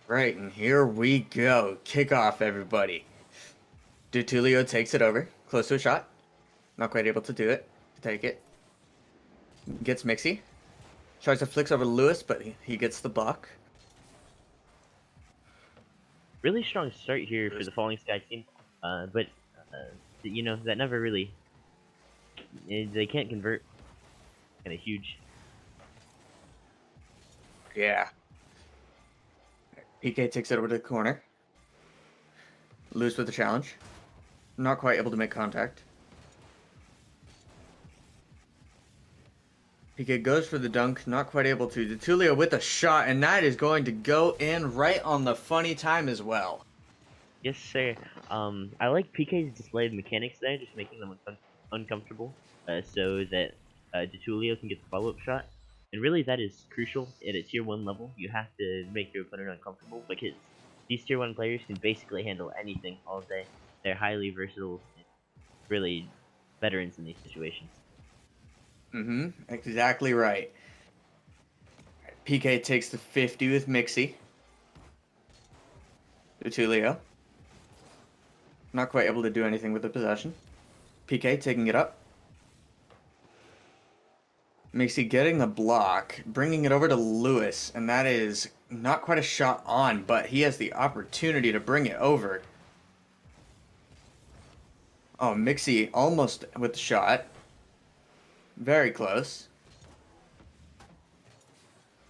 Right, and here we go. Kick off, everybody. Dutulio takes it over, close to a shot. Not quite able to do it. To take it. Gets Mixie. Tries to flicks over Lewis, but he gets the block. Really strong start here for the Falling Sky team, but that never really they can't convert. Kind of huge. Yeah. PK takes it over to the corner. Lewis with the challenge. Not quite able to make contact. PK goes for the dunk, not quite able to. Dutulio with a shot, and that is going to go in right on the funny time as well. Yes, sir. I like PK's display of mechanics there, just making them uncomfortable, so that Detulio can get the follow-up shot. And really, that is crucial at a tier 1 level. You have to make your opponent uncomfortable because these tier 1 players can basically handle anything all day. They're highly versatile, and really veterans in these situations. Exactly right. PK takes the 50 with Mixie. Dutulio. Not quite able to do anything with the possession. PK taking it up. Mixie getting the block, bringing it over to Lewis, and that is not quite a shot on, but he has the opportunity to bring it over. Oh, Mixie almost with the shot. Very close.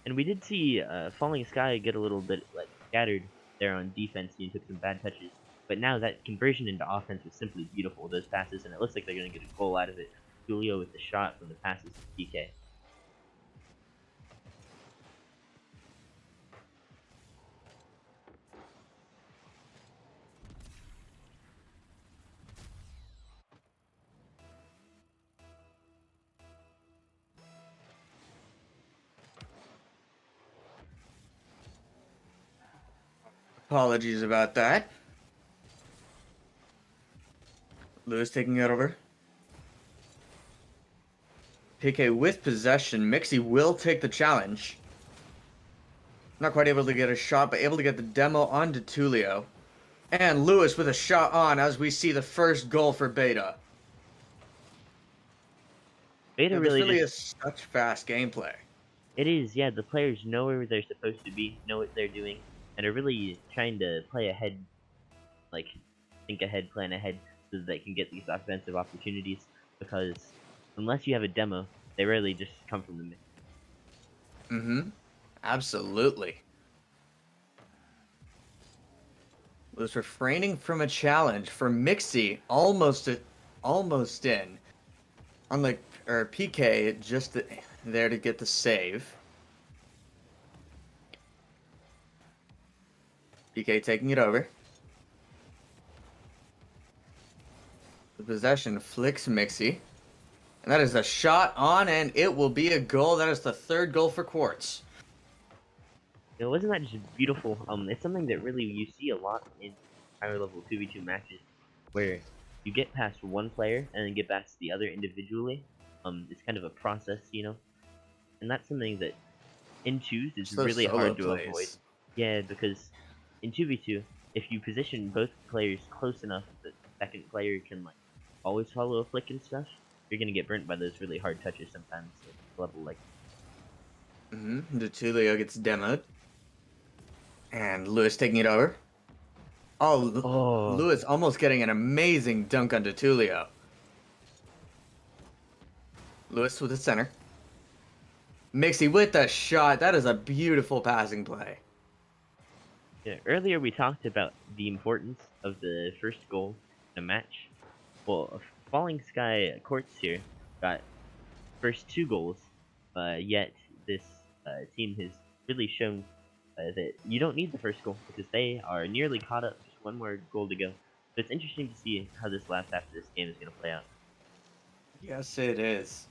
And we did see Falling Sky get a little bit scattered there on defense. He took some bad touches, but now that conversion into offense was simply beautiful. Those passes, and it looks like they're going to get a goal out of it. Julio with the shot from the passes to PK. Apologies about that. Lewis taking it over. PK with possession. Mixie will take the challenge. Not quite able to get a shot, but able to get the demo on Dutulio. And Lewis with a shot on as we see the first goal for Beta. Beta Now, this really really just is such fast gameplay. it is, yeah. The players know where they're supposed to be, know what they're doing, and are really trying to play ahead, like think ahead, plan ahead, so that they can get these offensive opportunities. Because unless you have a demo, they rarely just come from the mid. Absolutely. Was refraining from a challenge for Mixie, almost in. Unlike PK, just there to get the save. PK taking it over. The possession flicks Mixie. And that is a shot on, and it will be a goal. That is the third goal for Quartz. Wasn't that just beautiful? It's something that really you see a lot in higher level 2v2 matches, where you get past one player and then get past the other individually. It's kind of a process, and that's something that in 2s is Just those really solo hard to avoid. plays. Yeah, because in 2v2, if you position both players close enough that the second player can always follow a flick and stuff, you're gonna get burnt by those really hard touches sometimes at a level like. Dutulio gets demoed. And Lewis taking it over. Oh, Oh, Lewis almost getting an amazing dunk on Dutulio. Lewis with the center. Mixie with the shot. That is a beautiful passing play. yeah, earlier we talked about the importance of the first goal in a match. Well, Falling Sky Quartz here got first 2 goals, yet this team has really shown that you don't need the first goal because they are nearly caught up. Just one more goal to go. So it's interesting to see how this last half of this game is going to play out. Yes, it is.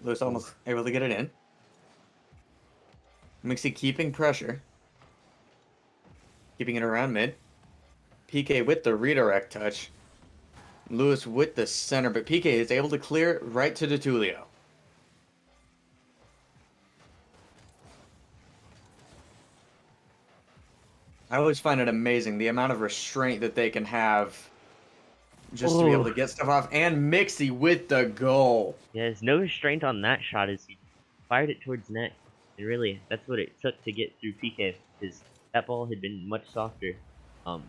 Lewis almost able to get it in. Mixie keeping pressure. Keeping it around mid. PK with the redirect touch. Lewis with the center, but PK is able to clear it right to Dutulio. I always find it amazing the amount of restraint that they can have just to be able Oh, to get stuff off. And Mixie with the goal. yeah, there's no restraint on that shot as he fired it towards net. And really, that's what it took to get through PK, because that ball had been much softer. I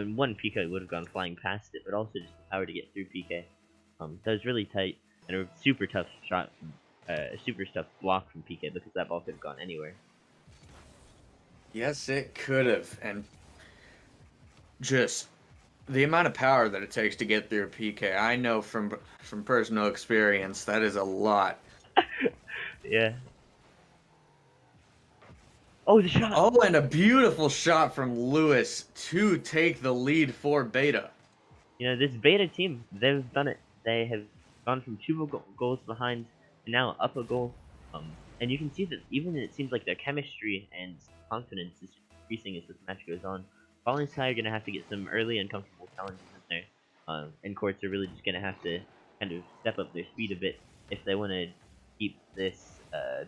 mean, one PK would have gone flying past it, but also just the power to get through PK. That was really tight, and a super tough shot, a super tough block from PK, because that ball could have gone anywhere. Yes, it could have. And just the amount of power that it takes to get through PK, I know from personal experience that is a lot. Yeah. Oh, the shot! Oh, and a beautiful shot from Lewis to take the lead for Beta. You know, this beta team, they've done it. They have gone from two goals behind to now up a goal. And you can see that even it seems like their chemistry and confidence is increasing as this match goes on. Falling Sky are going to have to get some early uncomfortable challenges in there. And Quartz are really just going to have to kind of step up their speed a bit if they want to keep this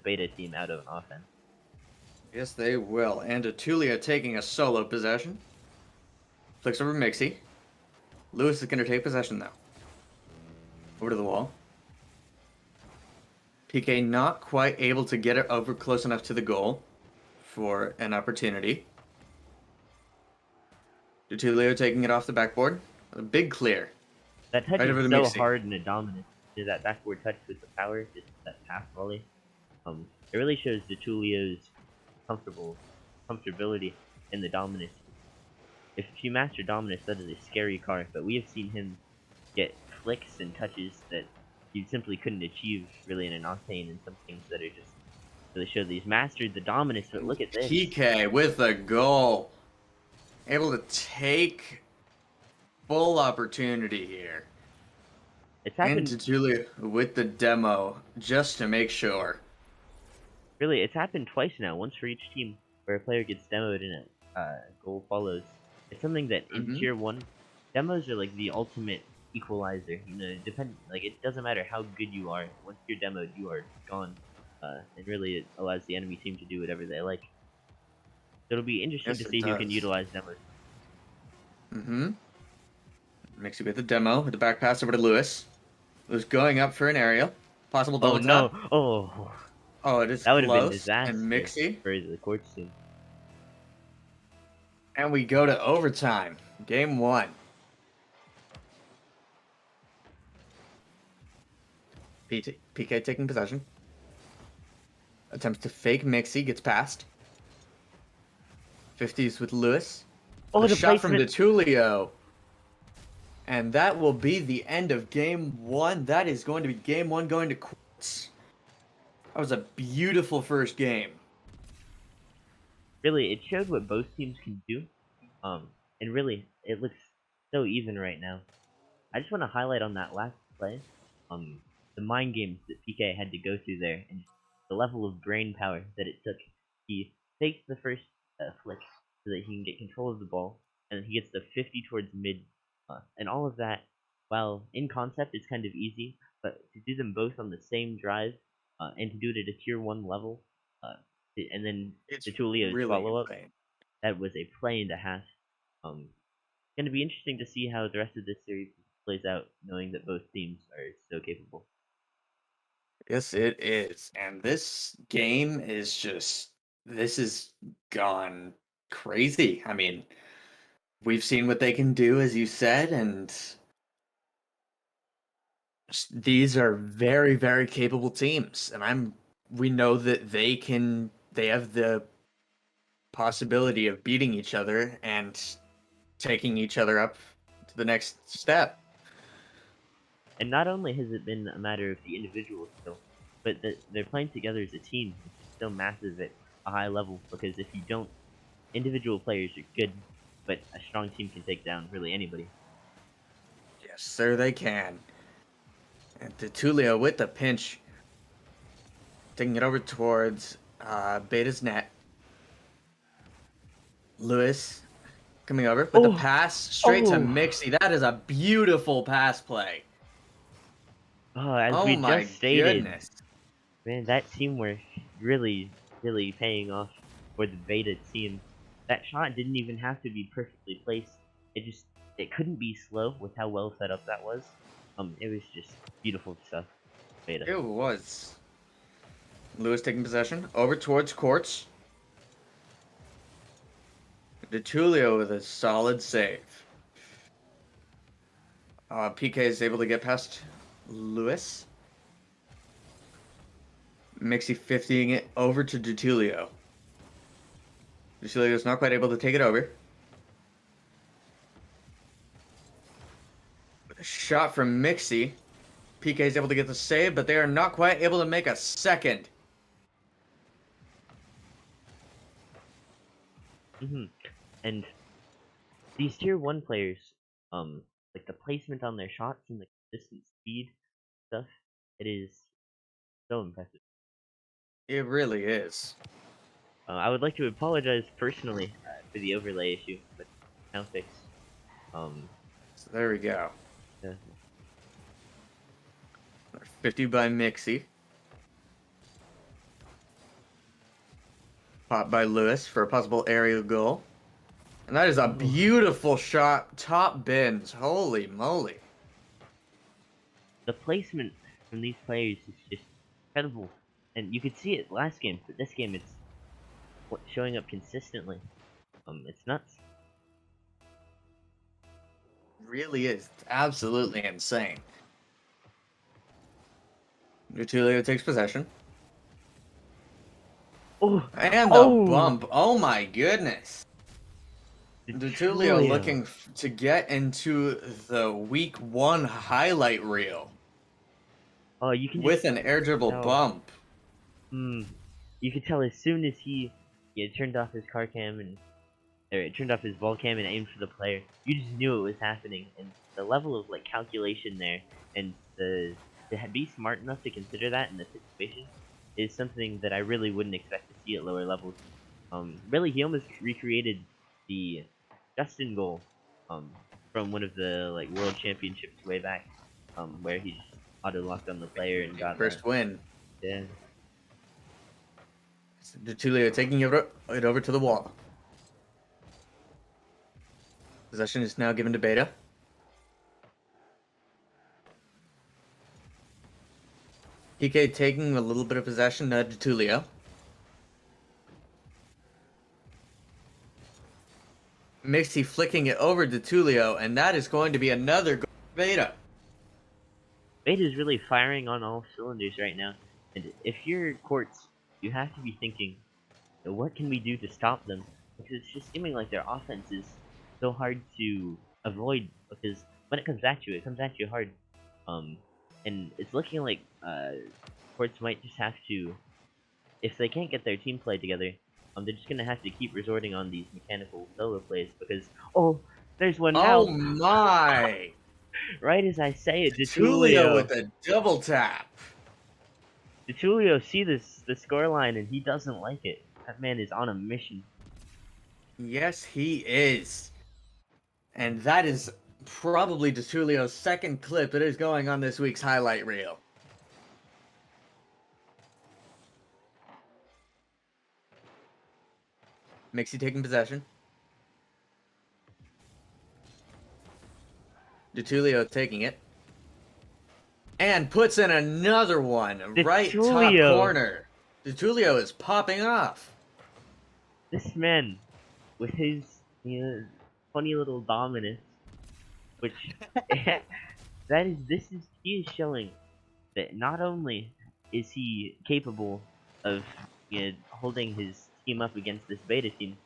beta team out of offense. Yes, they will. And Atulia taking a solo possession. Flicks over Mixie. Lewis is going to take possession now. Over to the wall. PK not quite able to get it over close enough to the goal for an opportunity. Dutulio taking it off the backboard. A big clear. That touch Right over is the so Mixie. hard and a dominant. That backboard touch with the power, just that half volley. It really shows Dutulio's comfortability in the Dominus. If you master Dominus, that is a scary card, but we have seen him get flicks and touches that you simply couldn't achieve really in an Octane, and some things that are just really show that he's mastered the Dominus, but look at this. PK with a goal. Able to take full opportunity here. It's And happened, Dutulio with the demo just to make sure. really, it's happened twice now, once for each team, where a player gets demoed and a goal follows. It's something that in Tier 1, demos are like the ultimate equalizer. You know, like it doesn't matter how good you are. Once you're demoed, you are gone. And really, it allows the enemy team to do whatever they like. So it'll be interesting Yes, to it see who can does. utilize demos. Mixie with the demo with the back pass over to Lewis. Lewis going up for an aerial. Possible Oh double no! tap. Oh, Oh, it is that would have been close. And disaster Mixie. for the Quartz team. And we go to overtime. Game 1. PK taking possession. Attempts to fake Mixie. Gets past. 50s with Lewis. Oh, A the shot from placement! Dutulio. And that will be the end of Game 1. That is going to be Game 1 going to Quartz. That was a beautiful first game. Really, it showed what both teams can do. And really, it looks so even right now. I just want to highlight on that last play, the mind games that PK had to go through there, and the level of brain power that it took. He takes the first flick so that he can get control of the ball, and then he gets the 50 towards mid, and all of that. While in concept it's kind of easy, but to do them both on the same drive, and to do it at a tier 1 level, and then It's the Tulio's really follow up, insane. that was a play and a half. Going to be interesting to see how the rest of this series plays out, knowing that both teams are so capable. Yes, it is. And this game is this has gone crazy. I mean, we've seen what they can do, as you said, and these are very, very capable teams. And we know that they have the possibility of beating each other and taking each other up to the next step. And not only has it been a matter of the individual skill, but that they're playing together as a team, which is so massive at a high level. Because if you don't, individual players are good, but a strong team can take down really anybody. Yes, sir, they can. And Tulio with the pinch, taking it over towards Beta's net. Lewis coming over with the Oh, pass straight to oh, Mixie. That is a beautiful pass play. oh! As Oh we my just stated, goodness. man, that teamwork really, really paying off for the beta team. that shot didn't even have to be perfectly placed. It couldn't be slow with how well set up that was. It was just beautiful stuff. Beta. It was. Lewis taking possession. Over towards Quartz. DeTulio with a solid save. PK is able to get past Lewis. Mixie 50ing it over to DeTulio. DeTulio is not quite able to take it over. Shot from Mixie. PK is able to get the save, but they are not quite able to make a second. And these tier 1 players, like the placement on their shots and the consistent speed stuff, it is so impressive. It really is. I would like to apologize personally for the overlay issue, but now fixed. So there we go. Yeah. 50 by Mixie. Pop by Lewis for a possible aerial goal. And that is a beautiful shot. Top bins. Holy moly. The placement from these players is just incredible. And you could see it last game, but this game it's showing up consistently. It's nuts. Really is. It's absolutely insane. DeTulio takes possession. Oh, And the bump. Oh my goodness. DeTulio looking to get into the week 1 highlight reel. Oh, you can with an air dribble bump. You could tell as soon as he turned off his car cam turned off his ball cam and aimed for the player. You just knew it was happening, and the level of like calculation there, and to be smart enough to consider that in the situation, is something that I really wouldn't expect to see at lower levels. Really, he almost recreated the Justin goal, from one of the like World Championships way back, where he just auto locked on the player and got first win. Yeah. DeTulio taking it over to the wall. Possession is now given to Beta. PK taking a little bit of possession to DeTulio. Mixie flicking it over to DeTulio, and that is going to be another goal for Beta. Beta is really firing on all cylinders right now, and if you're Quartz, you have to be thinking, what can we do to stop them? Because it's just seeming like their offense is so hard to avoid, because when it comes at you, it comes at you hard. And it's looking like Quartz might just have to, if they can't get their team play together, they're just gonna have to keep resorting on these mechanical solo plays, because there's one now. Oh my! Right as I say it, DeTulio with a double tap. DeTulio see the scoreline and he doesn't like it. That man is on a mission. Yes, he is. And that is probably DeTulio's second clip that is going on this week's highlight reel. Mixie taking possession. DeTulio taking it. And puts in another one. Right top corner. DeTulio is popping off. This man, with his funny little dominance, which he is showing that not only is he capable of holding his team up against this beta team,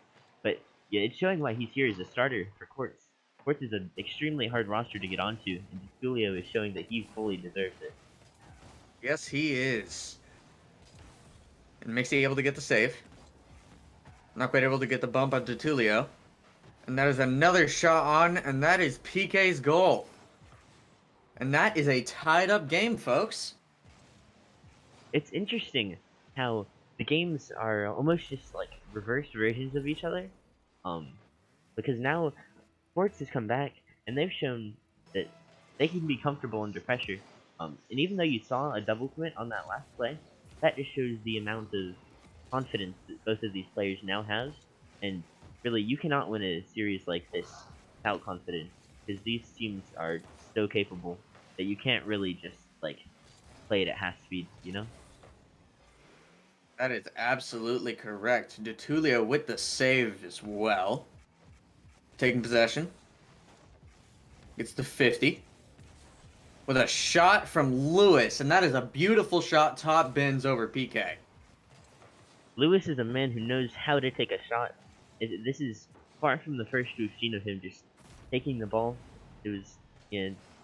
but it's showing why he's here as a starter for Quartz. Quartz is an extremely hard roster to get onto, and DeTulio is showing that he fully deserves it. Yes, he is. And Mixie able to get the save. Not quite able to get the bump on DeTulio. And that is another shot on, and that is PK's goal. And that is a tied up game, folks. It's interesting how the games are almost just like reverse versions of each other. Because now Quartz has come back, and they've shown that they can be comfortable under pressure. And even though you saw a double commit on that last play, that just shows the amount of confidence that both of these players now have. And really, you cannot win a series like this without confidence, because these teams are so capable that you can't really just like play it at half speed, you know? That is absolutely correct. DeTulio with the save as well. Taking possession. Gets the 50. With a shot from Lewis, and that is a beautiful shot. Top bins over PK. Lewis is a man who knows how to take a shot. This is far from the first we've seen of him just taking the ball to his,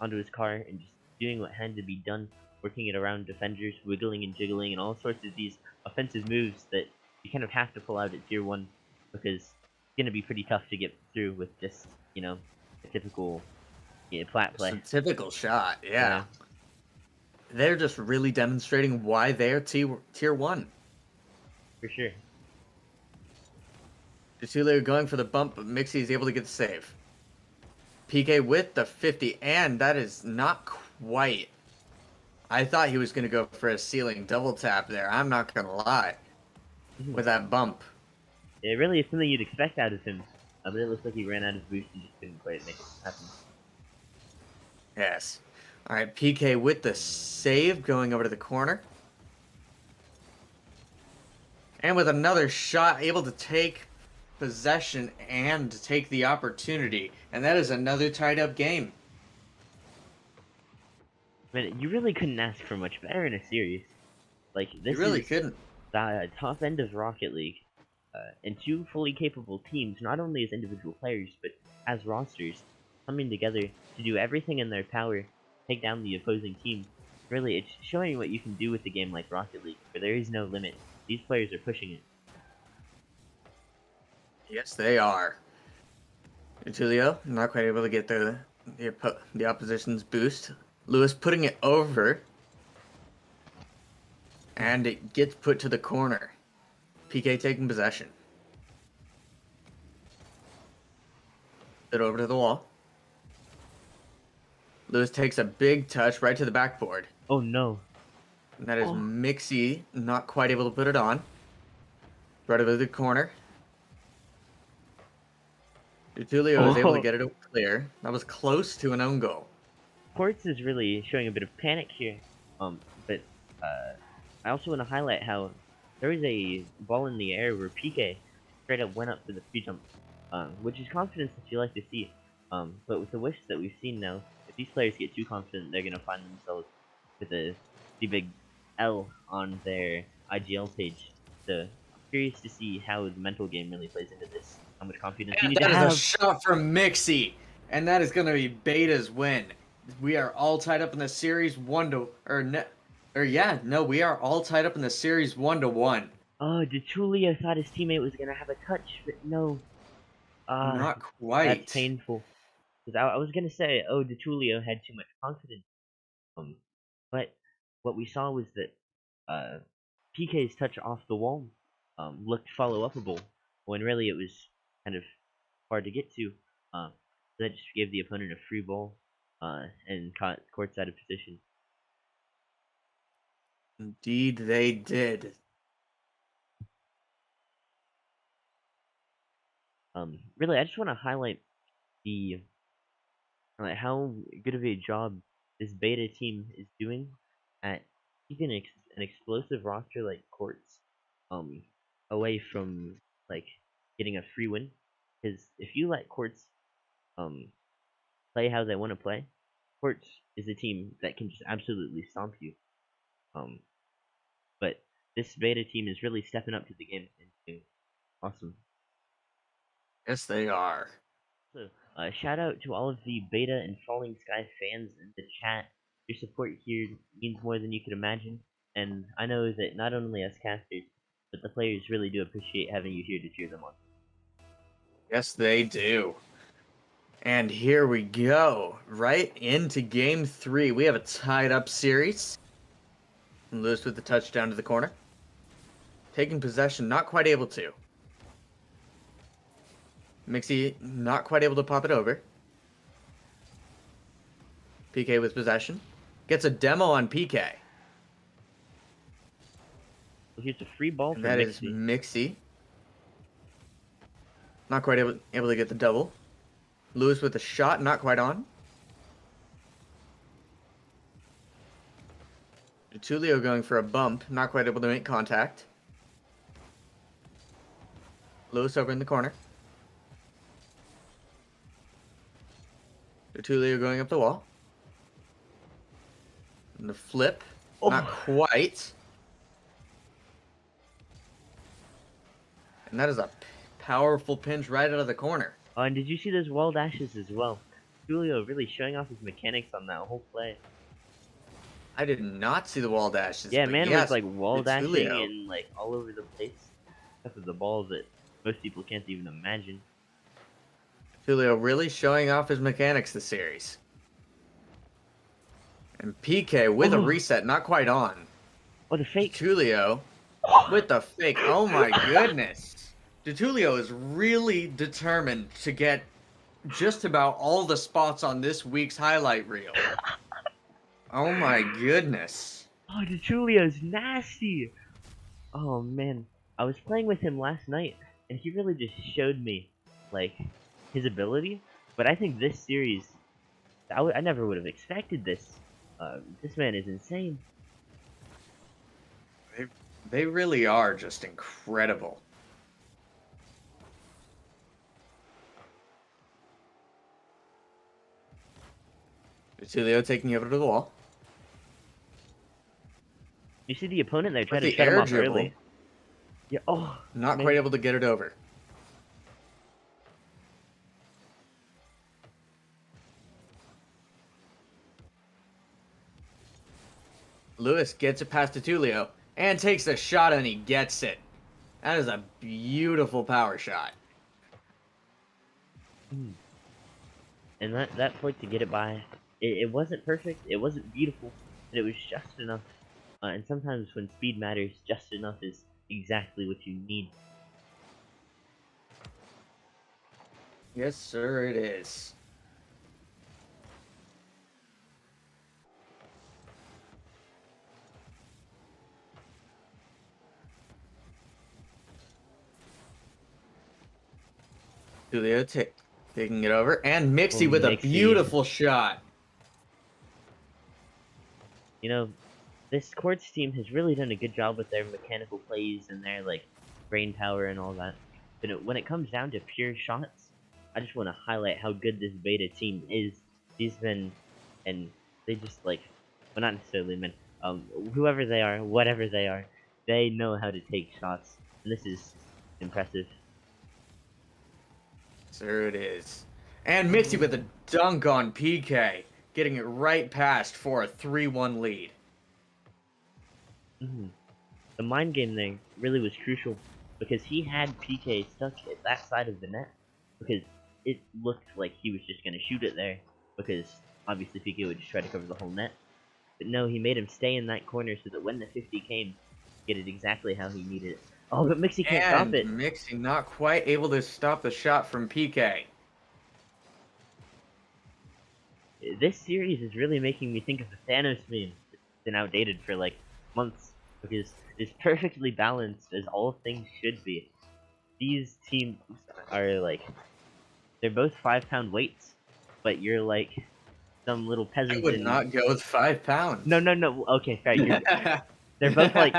onto his car and just doing what had to be done, working it around defenders, wiggling and jiggling, and all sorts of these offensive moves that you kind of have to pull out at Tier 1 because it's going to be pretty tough to get through with just, a typical plat It's a play. typical shot, yeah. Yeah, They're just really demonstrating why they're tier 1. for sure. DeTulio going for the bump, but Mixie is able to get the save. PK with the 50, and that is not quite. I thought he was going to go for a ceiling double tap there. I'm not going to lie. With that bump. It really is something you'd expect out of him, but it looks like he ran out of boost and just couldn't quite make it happen. Yes. All right, PK with the save, going over to the corner. And with another shot, able to take possession and take the opportunity. And that is another tied up game. Man, you really couldn't ask for much better in a series. Like, You this really is couldn't. the top end of Rocket League. And two fully capable teams, not only as individual players, but as rosters, coming together to do everything in their power, take down the opposing team. Really, it's showing what you can do with a game like Rocket League, where there is no limit. These players are pushing it. Yes, they are. Tulio not quite able to get the opposition's boost. Lewis putting it over. And it gets put to the corner. PK taking possession. It over to the wall. Lewis takes a big touch right to the backboard. Oh no. And that is Oh. Mixie not quite able to put it on. Right over the corner. Tulio was able to get it clear. That was close to an own goal. Quartz is really showing a bit of panic here. But I also want to highlight how there was a ball in the air where PK straight up went up for the free jump, which is confidence that you like to see. But with the wish that we've seen now, if these players get too confident, they're gonna find themselves with a pretty big L on their IGL page. So I'm curious to see how the mental game really plays into this. How much confidence you And need to that is have. a shot from Mixie. And that is going to be Beta's win. We are all tied up in the series we are all tied up in the series 1-1. Oh, DeTulio thought his teammate was gonna have a touch, but no. Not That's quite. painful. Because I was gonna say, oh, DeTulio had too much confidence. But what we saw was that PK's touch off the wall looked follow-upable, when really it was kind of hard to get to. That just gave the opponent a free ball and caught Quartz out of position. Indeed, they did. Really, I just want to highlight the how good of a job this beta team is doing at keeping an explosive roster like Quartz um away from like getting a free win. Because if you let Quartz um play how they want to play, Quartz is a team that can just absolutely stomp you. Um, but this beta team is really stepping up to the game and doing awesome. Yes, they are. So, shout out to all of the Beta and Falling Sky fans in the chat. Your support here means more than you could imagine, and I know that not only us casters, but the players really do appreciate having you here to cheer them on. Yes, they do. And here we go. Right into game 3. We have a tied up series. Lewis with the touchdown to the corner. Taking possession, not quite able to. Mixie not quite able to pop it over. PK with possession. Gets a demo on PK. So here's a free ball And for that is Mixie. Mixie. Not quite able to get the double. Lewis with a shot, not quite on. Tulio going for a bump, not quite able to make contact. Lewis over in the corner. Tulio going up the wall. And the flip, not quite. And that is a powerful pinch right out of the corner. Oh, and did you see those wall dashes as well? Julio really showing off his mechanics on that whole play. I did not see the wall dashes. Yeah, but man yes, was like wall dashing Tulio. and like all over the place. Stuff with the balls that most people can't even imagine. Tulio really showing off his mechanics this series. And PK with a reset, not quite on. What a fake. Tulio with the fake. Oh my goodness. DeTulio is really determined to get just about all the spots on this week's highlight reel. Oh my goodness. Oh, DeTulio's nasty. Oh man, I was playing with him last night, and he really just showed me, like, his ability. But I think this series, I never would have expected this. This man is insane. They really are just incredible. DeTulio taking over to the wall. You see the opponent there try With to the shut him air off dribble. early. Yeah. Oh. Not man. quite able to get it over. Lewis gets it past DeTulio and takes the shot and he gets it. That is a beautiful power shot. And that point to get it by, it wasn't perfect, it wasn't beautiful, but it was just enough. And sometimes when speed matters, just enough is exactly what you need. Yes, sir, it is. Julio taking it over, and Mixie Oh, with a Mixie. beautiful shot. You know, this Quartz team has really done a good job with their mechanical plays and their, like, brain power and all that. But when it comes down to pure shots, I just want to highlight how good this beta team is. These men, and they just, like, well, not necessarily men, whoever they are, whatever they are, they know how to take shots. And this is impressive. Sir, it is. And Mixie with a dunk on PK, getting it right past for a 3-1 lead. The mind game there really was crucial because he had PK stuck at that side of the net because it looked like he was just going to shoot it there because obviously PK would just try to cover the whole net. But no, he made him stay in that corner so that when the 50 came, he get it exactly how he needed it. Oh, but Mixie can't stop it. Mixie not quite able to stop the shot from PK. This series is really making me think of the Thanos meme. It's been outdated for like months because it's perfectly balanced as all things should be. These teams are like, they're both 5-pound weights, but you're like some little peasant. I would not go with 5 pounds. No. Okay, fair. They're both like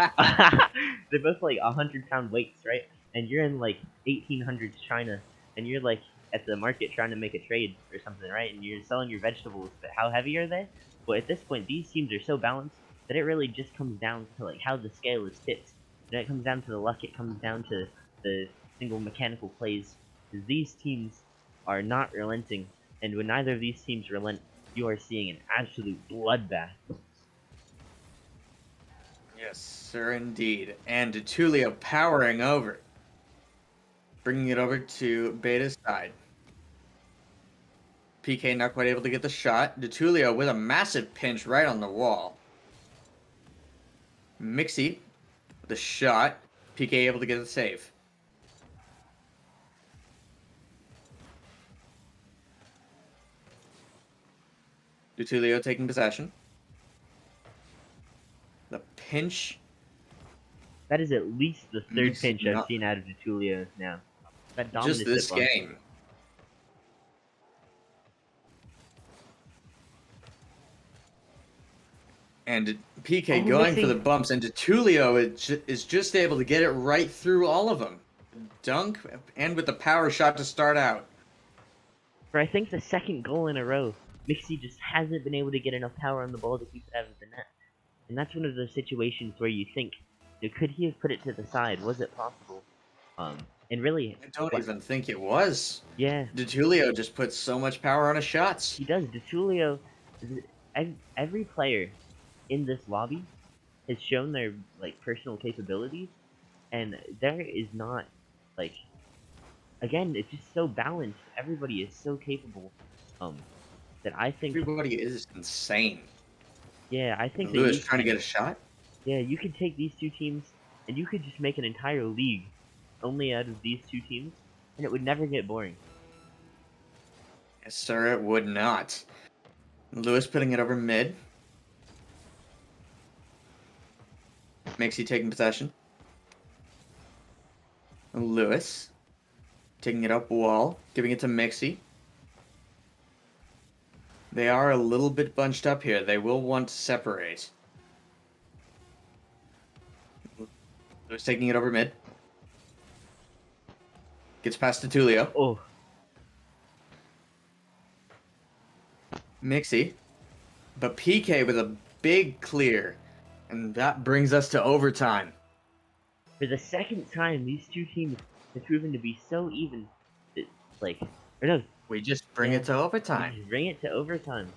they're both like 100-pound weights, right? And you're in like 1800s China, and you're like at the market trying to make a trade or something, right? And you're selling your vegetables, but how heavy are they? Well, at this point, these teams are so balanced that it really just comes down to like how the scale is tipped. And it comes down to the luck. It comes down to the single mechanical plays. Because these teams are not relenting, and when neither of these teams relent, you are seeing an absolute bloodbath. Yes, sir, indeed. And DeTulio powering over. Bringing it over to Beta's side. PK not quite able to get the shot. DeTulio with a massive pinch right on the wall. Mixie with the shot. PK able to get the save. DeTulio taking possession. The pinch. That is at least the third Mixie pinch I've not- seen out of DeTulio now. That just dominance this at bump. game. And PK Oh, going for mixing. the bumps, and Detulio is just able to get it right through all of them. Dunk, and with the power shot to start out. For I think the second goal in a row, Mixie just hasn't been able to get enough power on the ball to keep it out of the net. And that's one of those situations where you think, could he have put it to the side? Was it possible? And really, I don't what? even think it was. Yeah, Detulio just puts so much power on his shots. he does. DeTulio, every player in this lobby has shown their like personal capabilities, and there is not like again, it's just so balanced. Everybody is so capable. Um, that I think, Everybody is insane. yeah, I think that Lewis trying to get a can, shot. yeah, you could take these two teams and you could just make an entire league only out of these two teams, and it would never get boring. Yes, sir, it would not. Lewis putting it over mid. Mixie taking possession. Lewis taking it up wall, giving it to Mixie. They are a little bit bunched up here. They will want to separate. Lewis taking it over mid. Gets past to Tulio. Oh, Mixie. But PK with a big clear. And that brings us to overtime. for the second time, these two teams have proven to be so even. That, like, or no, We just bring yeah, it to we overtime. just bring it to overtime.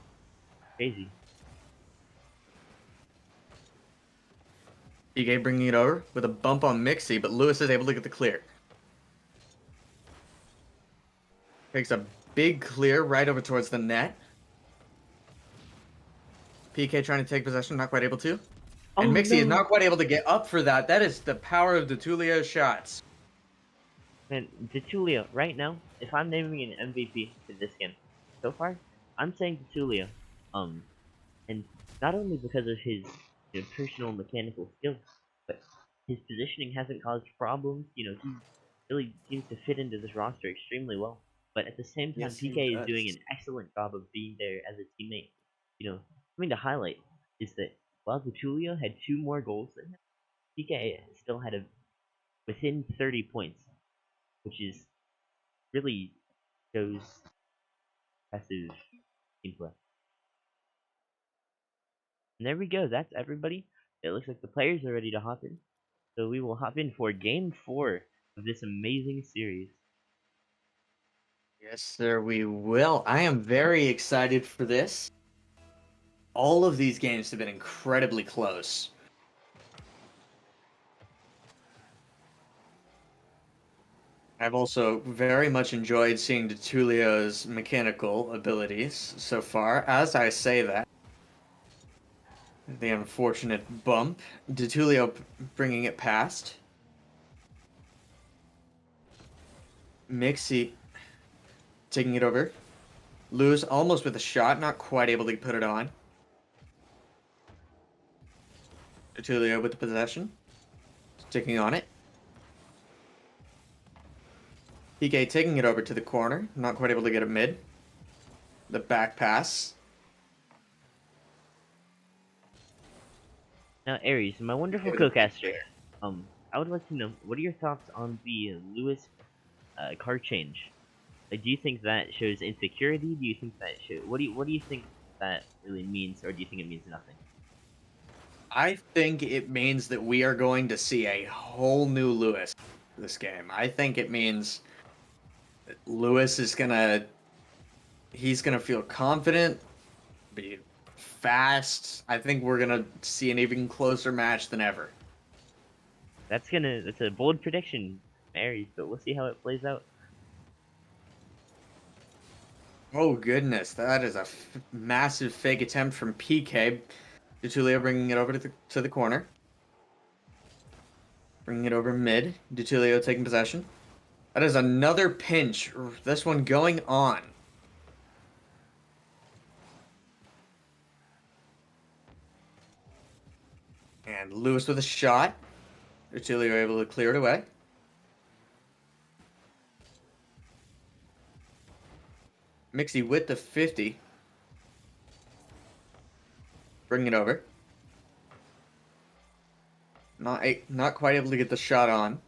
Crazy. PK bringing it over with a bump on Mixie, but Lewis is able to get the clear. Takes a big clear right over towards the net. PK trying to take possession, not quite able to. And Oh Mixie is no, not quite able to get up for that. That is the power of Detulio's shots. man, DeTulio. Right now, if I'm naming an MVP for this game, so far, I'm saying DeTulio. And not only because of his personal mechanical skills, but his positioning hasn't caused problems. He really seems to fit into this roster extremely well. But at the same time, Yes, he PK is doing does. an excellent job of being there as a teammate. Something to highlight is that while Vitulio had two more goals than him, PK still had a within 30 points, which is really shows impressive team play. And there we go. That's everybody. It looks like the players are ready to hop in. So we will hop in for game 4 of this amazing series. Yes, sir, we will. I am very excited for this. All of these games have been incredibly close. I've also very much enjoyed seeing Detulio's mechanical abilities so far. As I say that, the unfortunate bump. Detulio bringing it past. Mixie taking it over. Lewis almost with a shot, not quite able to put it on. Detulio with the possession. Sticking on it. PK taking it over to the corner, not quite able to get it mid. The back pass. Now, Aries, my wonderful With a big co-caster, clear. I would like to know, what are your thoughts on the Lewis car change? Like, do you think that shows insecurity? Do you think that what do you think that really means, or do you think it means nothing? I think it means that we are going to see a whole new Lewis this game. I think it means that Lewis is he's gonna feel confident, be fast. I think we're gonna see an even closer match than ever. That's a bold prediction, Aries, but we'll see how it plays out. Oh goodness, that is a massive fake attempt from PK. Detulio bringing it over to the corner. Bringing it over mid. Detulio taking possession. That is another pinch. This one going on. And Lewis with a shot. Detulio able to clear it away. Mixie with the 50. Bring it over. Not quite able to get the shot on.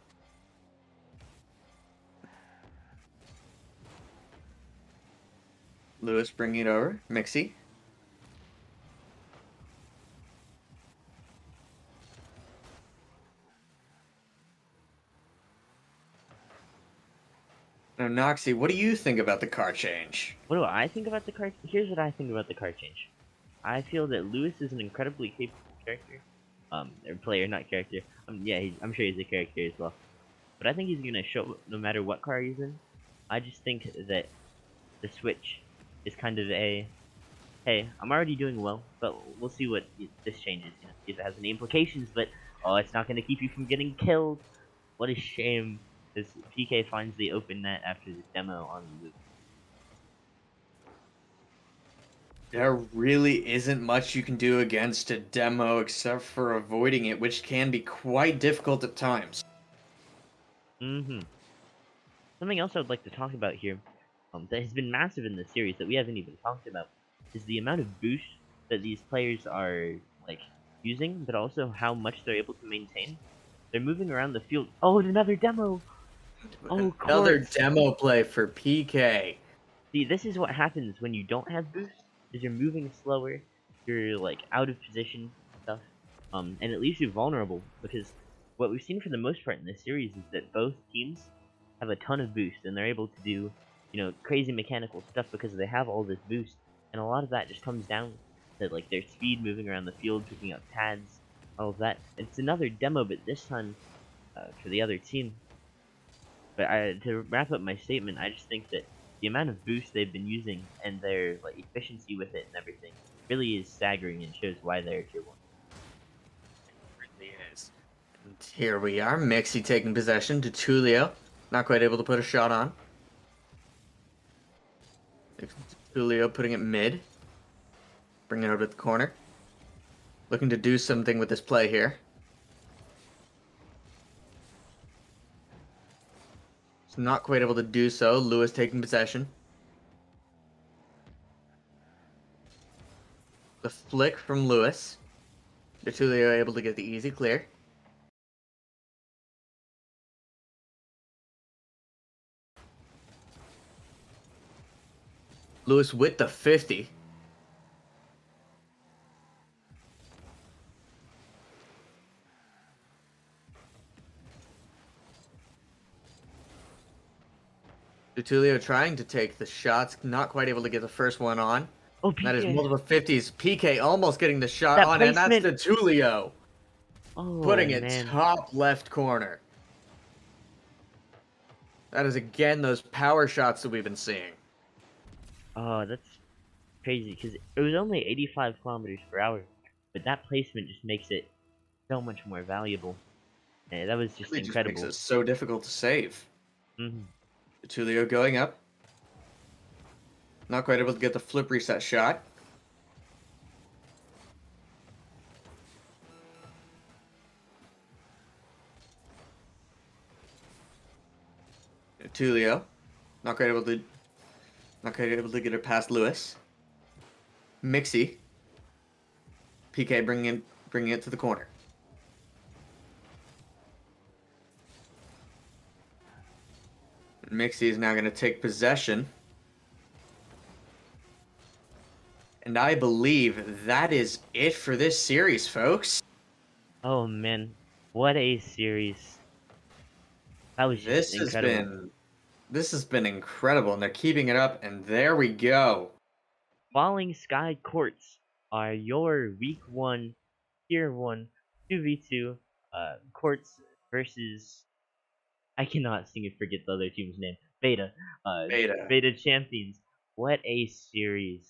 Lewis bringing it over. Mixie. Now, Noxxi, what do you think about the car change? What do I think about the card? Here's what I think about the card change. I feel that Lewis is an incredibly capable character. Or player, not character. Yeah, I'm sure he's a character as well. But I think he's gonna show no matter what car he's in. I just think that the switch is kind of a, hey, I'm already doing well, but we'll see what this changes. You know, see if it has any implications. But oh, it's not gonna keep you from getting killed. What a shame. This PK finds the open net after the demo on Lewis. There really isn't much you can do against a demo except for avoiding it, which can be quite difficult at times. Mm-hmm. Something else I would like to talk about here, that has been massive in this series that we haven't even talked about, is the amount of boost that these players are like using, but also how much they're able to maintain. They're moving around the field. Oh, another demo! Oh, Another Quartz! demo play for PK. See, this is what happens when you don't have boost. Is you're moving slower, you're like out of position stuff, and it leaves you vulnerable because what we've seen for the most part in this series is that both teams have a ton of boost and they're able to do, you know, crazy mechanical stuff because they have all this boost, and a lot of that just comes down to like their speed moving around the field, picking up pads, all of that. It's another demo, but this time for the other team. But to wrap up my statement, I just think that the amount of boost they've been using and their like efficiency with it and everything really is staggering and shows why they're tier 1. It really is. And here we are, Mixie taking possession to Tulio. Not quite able to put a shot on. Tulio putting it mid. Bringing it over to the corner. Looking to do something with this play here. It's not quite able to do so. Lewis taking possession. The flick from Lewis. Tulio able to get the easy clear. Lewis with the 50. Tulio trying to take the shots, not quite able to get the first one on. Oh, That is PK! multiple 50s. PK almost getting the shot That on, and that's placement! the Tulio. Oh, Putting it man. top left corner. That is again those power shots that we've been seeing. Oh, that's crazy, because it was only 85 kilometers per hour, but that placement just makes it so much more valuable. And that was It just really just makes incredible. it so difficult to save. Mm-hmm. Tulio going up. Not quite able to get the flip reset shot. Tulio. Not quite able to get it past Lewis. Mixie. PK bringing it to the corner. Mixie is now going to take possession. And I believe that is it for this series, folks. Oh, man. What a series. That was just incredible. This has been incredible, and they're keeping it up, and there we go. Falling Sky Quartz are your week 1, tier 1, 2v2, Quartz versus, I cannot seem to forget the other team's name, Beta, Beta. Beta champions. What a series.